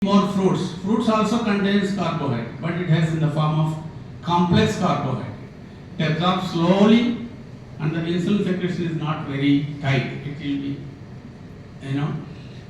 More fruits. Fruits also contains carbohydrate, but it has in the form of complex carbohydrate. It absorbs slowly, and the insulin secretion is not very tight. It will be,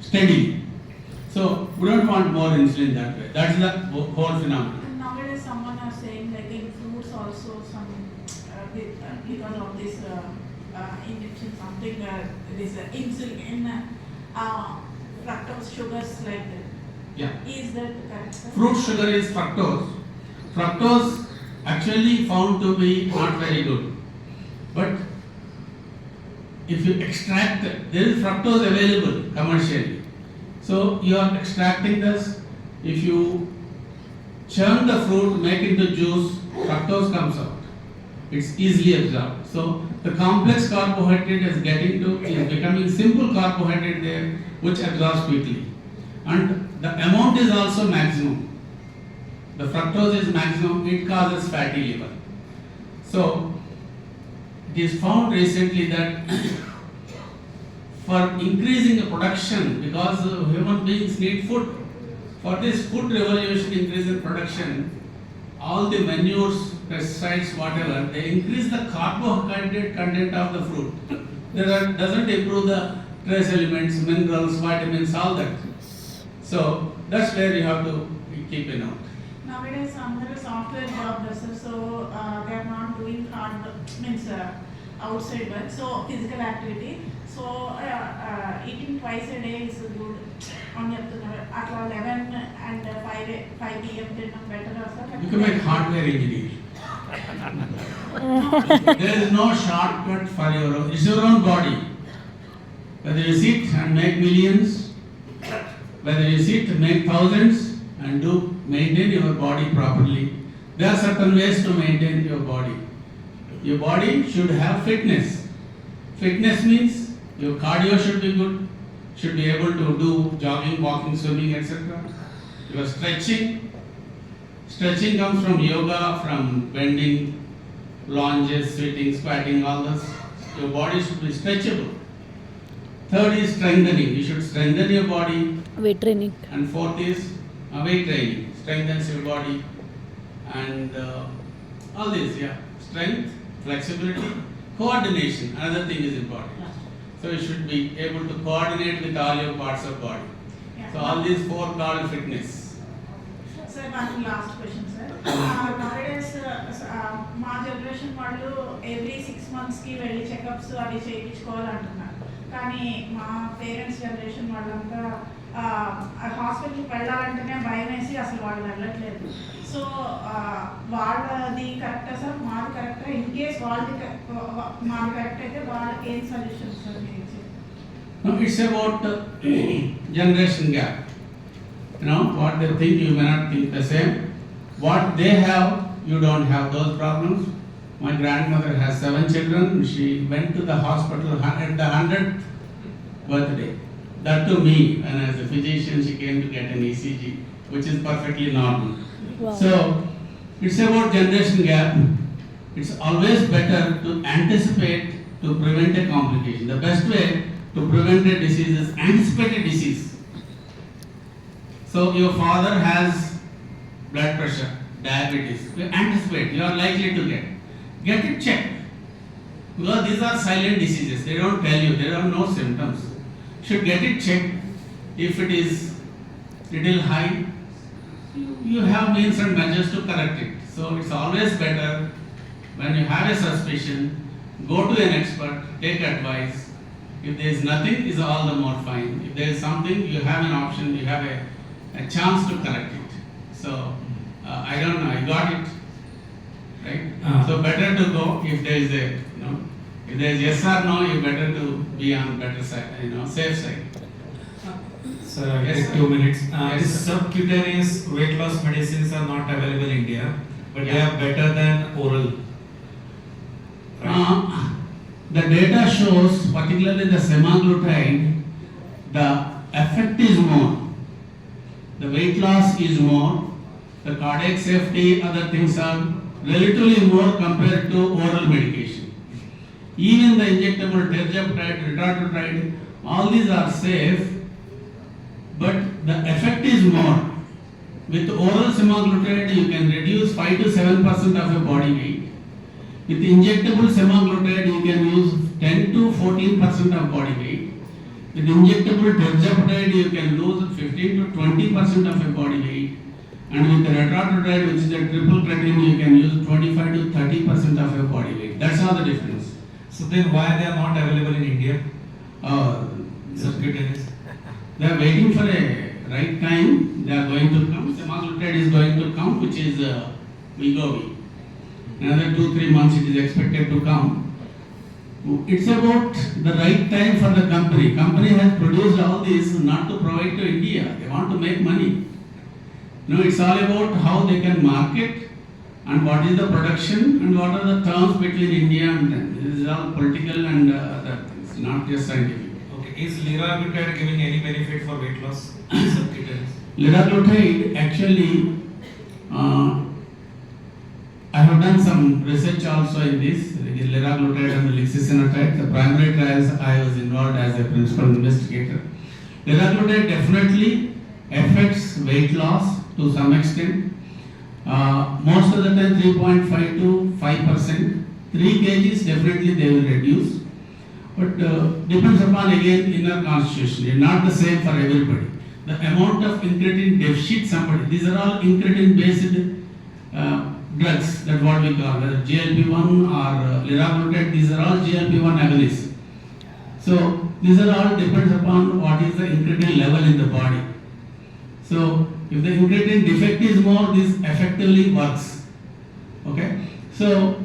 steady. So we don't want more insulin that way. That's the whole phenomenon. And nowadays, someone are saying like in fruits also some because of this injection something this insulin fructose sugars like that. Yeah. Is that correct, sir? Fruit sugar is fructose. Fructose actually found to be not very good. But if you extract, there is fructose available commercially. So you are extracting this. If you churn the fruit, make into juice, fructose comes out. It's easily absorbed. So the complex carbohydrate is becoming simple carbohydrate there, which absorbs quickly. And the amount is also maximum. The fructose is maximum, it causes fatty liver. So it is found recently that for increasing the production, because human beings need food, for this food revolution, increase in production, all the manures, pesticides, whatever, they increase the carbohydrate content of the fruit. Doesn't improve the trace elements, minerals, vitamins, all that. So that's where you have to keep a note. Nowadays, under software job, so they are not doing hard outside work, so physical activity. So eating twice a day is good. On at 11 and 5 p.m. better also. You can make hardware engineer. There is no shortcut for your own. It's your own body. Whether you sit and make millions, whether you sit make thousands and maintain your body properly. There are certain ways to maintain your body. Your body should have fitness. Fitness means your cardio should be good, should be able to do jogging, walking, swimming, etc. Your stretching comes from yoga, from bending, lunges, sitting, squatting, all this. Your body should be stretchable. Third is strengthening. You should strengthen your body. Weight training. And fourth is weight training. Strengthens your body. And all this, strength, flexibility, coordination. Another thing is important. So you should be able to coordinate with all your parts of body. So all these four called fitness. Sir, one last question, sir. Nowadays, మా generation వాళ్ళు every 6 monthsకి వెళ్ళి checkups అవి చేయించుకోవాలంటున్నారు. కానీ మా parents generation వాళ్ళంతా హాస్పిటల్కి వెళ్ళాలంటేనే భయం వేసి అసలు వాళ్ళు వెళ్ళట్లేదు. సో వాళ్ళది కరెక్టా సార్? మాది కరెక్టా? ఇన్ కేస్ మాది కరెక్ట్ అయితే వాళ్ళకి ఏం సొల్యూషన్ సార్ మీరు ఇచ్చేది? No, it's about generation gap. What they think, you may not think the same. What they have, you don't have those problems. My grandmother has 7 children. She went to the hospital at the 100th birthday. That to me, and as a physician, she came to get an ECG, which is perfectly normal. Wow. So, it's about generation gap. It's always better to anticipate to prevent a complication. The best way to prevent a disease is anticipate a disease. So, your father has blood pressure, diabetes. You anticipate, you are likely to get it checked. Because these are silent diseases. They don't tell you, there are no symptoms. Should get it checked. If it is little high, you have means and measures to correct it. So it's always better when you have a suspicion, go to an expert, take advice. If there is nothing, is all the more fine. If there is something, you have an option, you have a chance to correct it. So I don't know, I got it, right? So better to go if there is if there is yes or no, you better to be on better side, safe side. Sir, Yes, take sir. 2 minutes. Yes, These sir. subcutaneous weight loss medicines are not available in India, but they Yeah. are better than oral. The data shows, particularly the semaglutide, the effect is more. The weight loss is more. The cardiac safety, other things are relatively more compared to oral medication. Even the injectable tirzepatide, retatrutide, all these are safe, but the effect is more. With oral semaglutide, you can reduce 5 to 7% of your body weight. With injectable semaglutide, you can use 10 to 14% of body weight. With injectable tirzepatide, you can lose 15 to 20% of your body weight. And with the retatrutide, which is a triple cretin, you can use 25 to 30% of your body weight. That's all the difference. So then why they are not available in India? Subcutaneous. They are waiting for a right time. They are going to come. Semaglutide is going to come, which is Wegovy. Another 2-3 months it is expected to come. It's about the right time for the company. Company has produced all this not to provide to India. They want to make money. No, it's all about how they can market and what is the production and what are the terms between India and them. This is all political and other things, not just scientific. Okay, is liraglutide giving any benefit for weight loss? Subcutaneous. Liraglutide actually, I have done some research also in this, liraglutide and lixisenatide. The primary trials I was involved as a principal investigator. Liraglutide definitely affects weight loss to some extent. Most of the time 3.5 to 5%. 3 kgs definitely they will reduce. But depends upon again inner constitution. It's not the same for everybody. The amount of incretin deficit somebody, these are all incretin based drugs, that's what we call whether GLP-1 or liraglutide, these are all GLP-1 agonists. So these are all depends upon what is the incretin level in the body. So if the incretin defect is more, this effectively works. Okay. So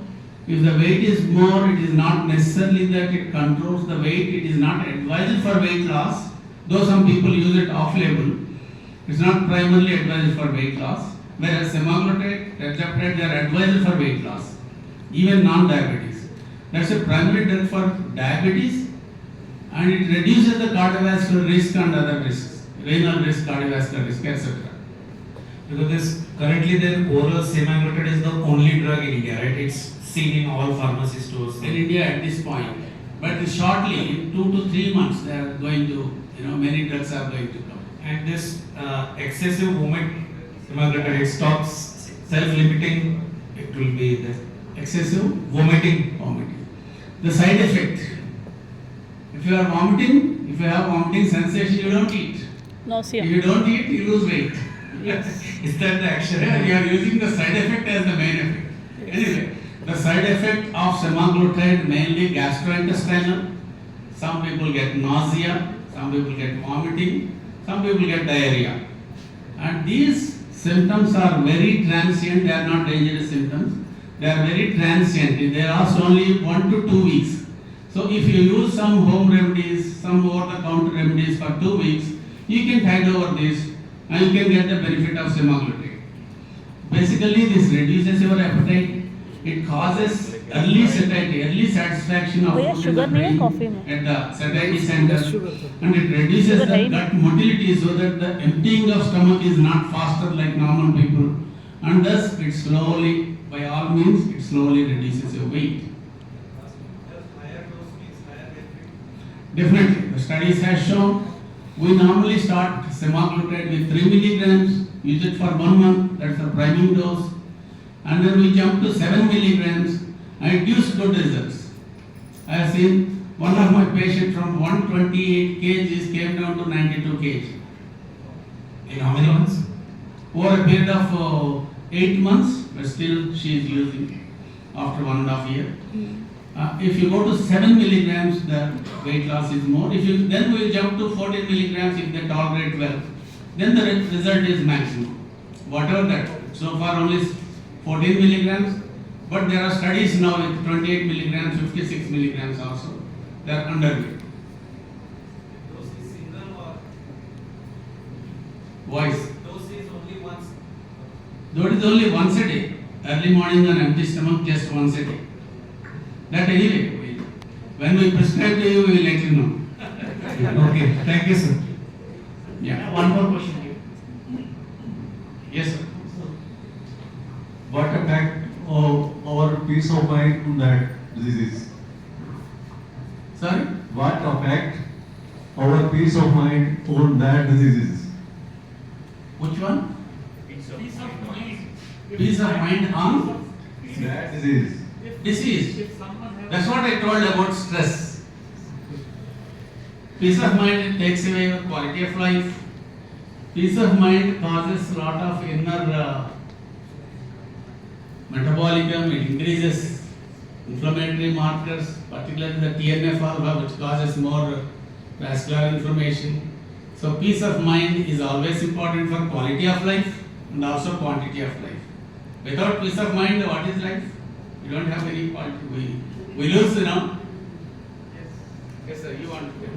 if the weight is more, it is not necessarily that it controls the weight. It is not advised for weight loss, though some people use it off-label. It's not primarily advised for weight loss. Whereas semaglutide, tirzepatide, they are advised for weight loss, even non-diabetes. That's a primary drug for diabetes, and it reduces the cardiovascular risk and other risks, renal risk, cardiovascular risk, etc. Because this currently the oral semaglutide is the only drug in India, right? It's seen in all pharmacy stores. In India at this point, but shortly, in 2 to 3 months, they are going to, many drugs are going to come. And this excessive movement semaglutide, it stops self-limiting, it will be the Excessive vomiting. The side effect, if you are vomiting, if you have vomiting sensation, you don't eat. Nausea. If you don't eat, you lose weight. Is that the action? Yeah, you are using the side effect as the main effect. Anyway, the side effect of semaglutide mainly gastrointestinal. Some people get nausea, some people get vomiting, some people get diarrhea. And these symptoms are very transient, they are not dangerous symptoms. They are very transient, they last only 1 to 2 weeks. So if you use some home remedies, some over-the-counter remedies for 2 weeks, you can tide over this and you can get the benefit of semaglutide. Basically, this reduces your appetite. It causes early satiety, early satisfaction of भैया food in sugar the नहीं है brain coffee में at the satiety center, and it reduces Sugar the है ही gut motility so that the emptying of stomach is not faster like normal people, and thus it slowly, by all means, it slowly reduces your weight. Definitely, the studies have shown. We normally start semaglutide with 3 milligrams, use it for 1 month, that's the priming dose, and then we jump to 7 milligrams, and it gives good results. I have seen one of my patients from 128 kgs came down to 92 kg. In how many months? Over a period of 8 months, but still she is using after 1.5 years. If you go to 7 milligrams, the weight loss is more. Then we jump to 14 milligrams if they tolerate well. Then the result is maximum. Whatever that. So far only 14 milligrams, but there are studies now with 28 milligrams, 56 milligrams also. They are underway. Dose is single or Voice. dose is only once? Though it is only once a day. Early morning on empty stomach, just once a day. That anyway, when we prescribe to you, we will let you know. Okay, thank you, sir. Yeah. One more question here. Yes, sir. What effect of our peace of mind on that disease? Sorry? What effect our peace of mind on that diseases? Which one? Peace of mind. Peace of mind harm? That disease. Disease. If someone has. That's what I told about stress. Peace of mind takes away your quality of life. Peace of mind causes a lot of inner metabolism. It increases inflammatory markers, particularly the TNF alpha, which causes more vascular inflammation. So peace of mind is always important for quality of life and also quantity of life. Without peace of mind, what is life? You don't have any quality. We lose, you know. Yes. Yes, sir. You want to?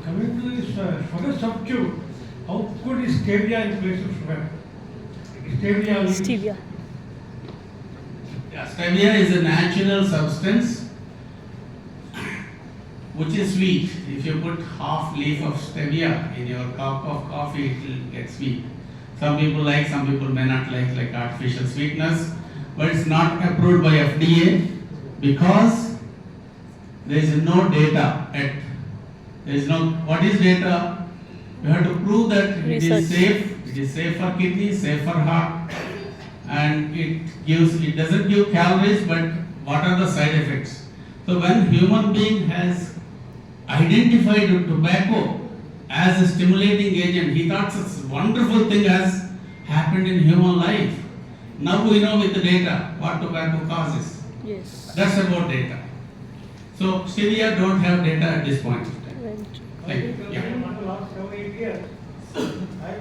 Coming to this sugar substitute, how good is stevia in place of sugar? Stevia. Stevia. Yeah, stevia is a natural substance which is sweet. If you put half leaf of stevia in your cup of coffee, it will get sweet. Some people like, some people may not like artificial sweetness, but it's not approved by FDA because there is no data yet. There is no, what is data? You have to prove that it Research. is safe. It is safe for kidney, safe for heart, and it doesn't give calories, but what are the side effects? So when human being has identified tobacco as a stimulating agent, he thought such wonderful thing has happened in human life. Now we know with the data what tobacco causes. Yes. That's about data. So stevia don't have data at this point of time. Very true. Thank you. Yeah. In the last 7-8 years, I've been